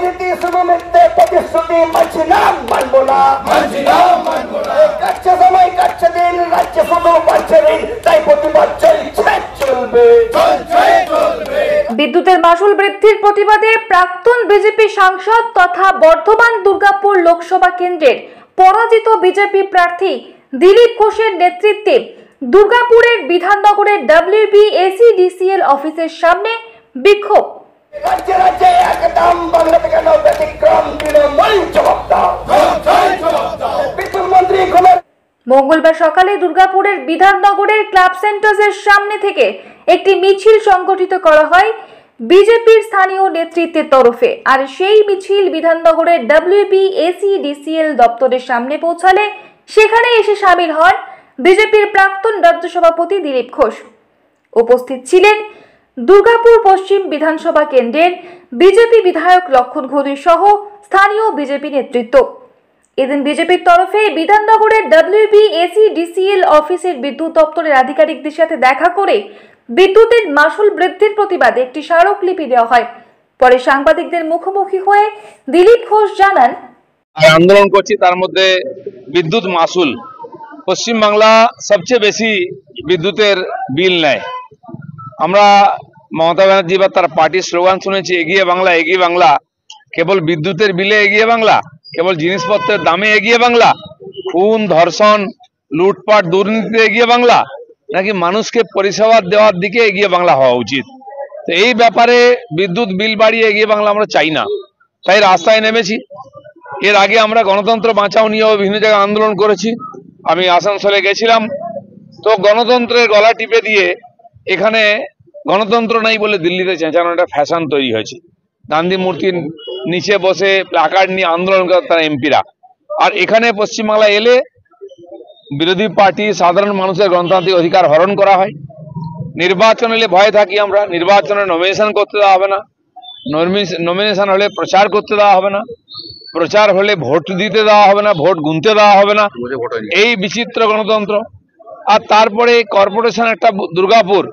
রাজনীতি শুধু মিথ্যে প্রতিশ্রুতি, মানছি না মানবো না, কাটছে সময় কাটছে দিন, রাজ্য শুধু বাড়ছে ঋণ, তাই প্রতিবাদ চলছে চলবে। বিদ্যুতের মাশুল বৃদ্ধির প্রতিবাদে প্রাক্তন বিজেপি সাংসদ তথা বর্ধমান দুর্গাপুর লোকসভা কেন্দ্রের পরাজিত বিজেপি প্রার্থী দিলীপ ঘোষের নেতৃত্বে দুর্গাপুরের বিধাননগরের WBACDCL অফিসের সামনে বিক্ষোভ। রাজ্যে রাজ্যে একদম বাংলা থেকে ব্যতিক্রম, তৃণমূল জবাব দাও। বিদ্যুৎ মন্ত্রী মঙ্গলবার সকালে দুর্গাপুরের বিধাননগরের ক্লাব সেন্টার্সের সামনে থেকে একটি মিছিল সংগঠিত করা হয় বিজেপির স্থানীয় নেতৃত্বের তরফে। আর সেই মিছিল বিধাননগরের WBACDCL দপ্তরের সামনে পৌঁছালে সেখানে এসে সামিল হন বিজেপির প্রাক্তন রাজ্য সভাপতি দিলীপ ঘোষ। উপস্থিত ছিলেন দুর্গাপুর পশ্চিম বিধানসভা কেন্দ্রের বিজেপি বিধায়ক লক্ষণ ঘোষ সহ স্থানীয় বিজেপি নেতৃত্ব। এদিন বিজেপির তরফে বিধাননগরের WBACDCL অফিসের বিদ্যুৎ দপ্তরের আধিকারিকদের সাথে দেখা করে বিদ্যুতের মাশুল বৃদ্ধির প্রতিবাদে একটি স্মারকলিপি দেওয়া হয়। পরে সাংবাদিকদের মুখোমুখি হয়ে দিলীপ ঘোষ জানান, আন্দোলন করছি তার মধ্যে বিদ্যুৎ মাশুল, পশ্চিমবাংলা সবচেয়ে বেশি বিদ্যুতের বিল নেয়। আমরা মমতা ব্যানার্জি বা তার পার্টির স্লোগান শুনেছি, এগিয়ে বাংলা এগিয়ে বাংলা। কেবল বিদ্যুতের বিলে এগিয়ে বাংলা, কেবল জিনিসপত্রের দামে এগিয়ে বাংলা, খুন ধর্ষণ লুটপাট দুর্নীতিতে এগিয়ে বাংলা, নাকি মানুষকে পরিষেবা দেওয়ার দিকে এগিয়ে বাংলা হওয়া উচিত? তো এই ব্যাপারে বিদ্যুৎ বিল বাড়িয়ে এগিয়ে বাংলা আমরা চাই না, তাই রাস্তায় নেমেছি। এর আগে আমরা গণতন্ত্র বাঁচাও নিয়েও বিভিন্ন জায়গায় আন্দোলন করেছি। আমি আসানসোলে গেছিলাম, তো গণতন্ত্রের গলা টিপে দিয়ে এখানে গণতন্ত্র নাই বলে দিল্লিতে চেঁচানো একটা ফ্যাশন তৈরি হয়েছে। গান্ধী মূর্তির নিচে বসে প্ল্যাকার্ড নিয়ে আন্দোলন করে তারা এমপিরা, আর এখানে পশ্চিমবাংলা এলে বিরোধী পার্টি সাধারণ মানুষের গণতান্ত্রিক অধিকার হরণ করা হয়। নির্বাচন এলে ভয়ে থাকি আমরা, নির্বাচনে নমিনেশন করতে দেওয়া হবে না, নমিনেশন হলে প্রচার করতে দেওয়া হবে না, প্রচার হলে ভোট দিতে দেওয়া হবে না, ভোট গুনতে দেওয়া হবে না, এই বিচিত্র গণতন্ত্র। আর তারপরে কর্পোরেশন একটা দুর্গাপুর,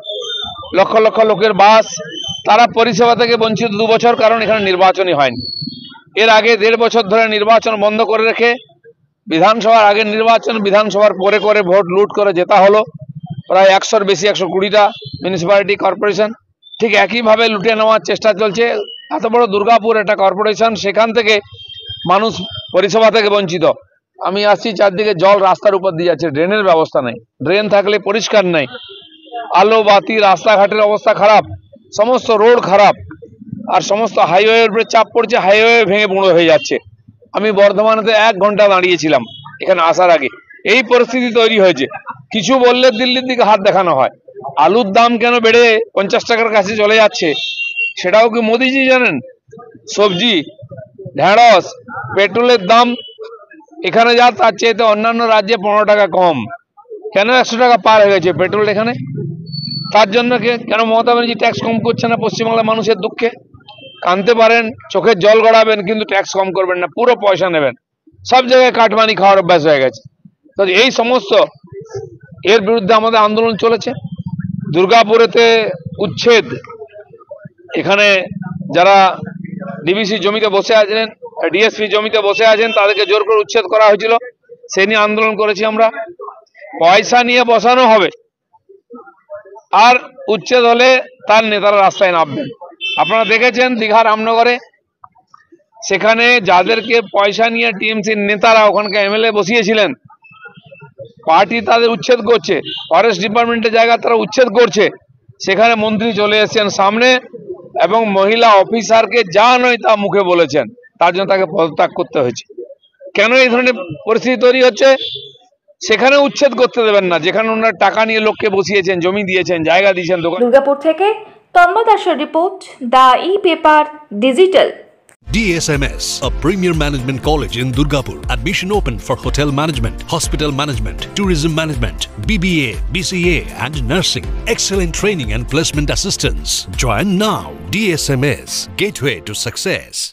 লক্ষ লক্ষ লোকের বাস, তারা পরিষেবা থেকে বঞ্চিত 2 বছর, কারণ এখানে নির্বাচনই হয়নি। এর আগে 1.5 বছর ধরে নির্বাচন বন্ধ করে রেখে বিধানসভার আগের নির্বাচন, বিধানসভার পরে করে ভোট লুট করে জেতা হলো। প্রায় 100-র বেশি, 120টা মিউনিসিপ্যালিটি কর্পোরেশন ঠিক একইভাবে লুটে নেওয়ার চেষ্টা চলছে। এত বড় দুর্গাপুর একটা কর্পোরেশন, সেখান থেকে মানুষ পরিষেবা থেকে বঞ্চিত। আমি আসছি, চারদিকে জল রাস্তার উপর দিয়ে যাচ্ছে, ড্রেনের ব্যবস্থা নেই, ড্রেন থাকলে পরিষ্কার নেই, আলো বাতি রাস্তাঘাটের অবস্থা খারাপ, সমস্ত রোড খারাপ, আর সমস্ত হাইওয়ের উপরে চাপ পড়ছে, হাইওয়ে ভেঙে বুড়ো হয়ে যাচ্ছে। আমি বর্ধমানেতে 1 ঘন্টা দাঁড়িয়েছিলাম এখানে আসার আগে, এই পরিস্থিতি তৈরি হয়েছে। কিছু বললে দিল্লির দিকে হাত দেখানো হয়। আলুর দাম কেন বেড়ে 50 টাকার কাছে চলে যাচ্ছে সেটাও কি মোদিজি জানেন? সবজি, ঢেঁড়স, পেট্রোলের দাম এখানে যা তার চেয়ে অন্যান্য রাজ্যে 15 টাকা কম, কেন 100 টাকা পার হয়ে গেছে পেট্রোল এখানে? তার জন্য কেন মমতা ব্যানার্জি ট্যাক্স কম করছে না পশ্চিমবাংলার মানুষের দুঃখে? কানতে পারেন, চোখের জল গড়াবেন, কিন্তু ট্যাক্স কম করবেন না, পুরো পয়সা নেবেন। সব জায়গায় কাটমানি খাওয়ার অভ্যাস হয়ে গেছে। তো এই সমস্ত এর বিরুদ্ধে আমাদের আন্দোলন চলেছে। দুর্গাপুরেতে উচ্ছেদ, এখানে যারা ডিবিসি জমিতে বসে আছেন, ডিএসপি জমিতে বসে আছেন, তাদেরকে জোর করে উচ্ছেদ করা হয়েছিল, সে নিয়ে আন্দোলন করেছি আমরা। পয়সা নিয়ে বসানো হবে, আর উচ্ছেদ হলে তার নেতারা রাস্তায় নামবেন। আপনারা দেখেছেন দীঘা রামনগরে, সেখানে যাদেরকে পয়সা নিয়ে টিএমসির নেতারা ওখানকার এমএলএ বসিয়েছিলেন, পার্টি তাদের উচ্ছেদ করছে, ফরেস্ট ডিপার্টমেন্টের জায়গা তারা উচ্ছেদ করছে, সেখানে মন্ত্রী চলে এসেছেন সামনে এবং মহিলা অফিসারকে যা নয় তা মুখে বলেছেন, তার জন্য তাকে পদত্যাগ করতে হয়েছে। কেন এই ধরনের পরিস্থিতি তৈরি হচ্ছে? সেখানে উচ্ছেদ করতে দেবেন না, যেখানে ওনারা টাকা নিয়ে লোককে বসিয়েছেন, জমি দিয়েছেন, জায়গা দিয়েছেন। দুর্গাপুর থেকে তন্ময় দাসের report, the e-paper digital. DSMS, a premier management college in Durgapur. Admission open for hotel management, hospital management, tourism management, BBA, BCA and nursing. Excellent training and placement assistance. Join now. DSMS, gateway to success.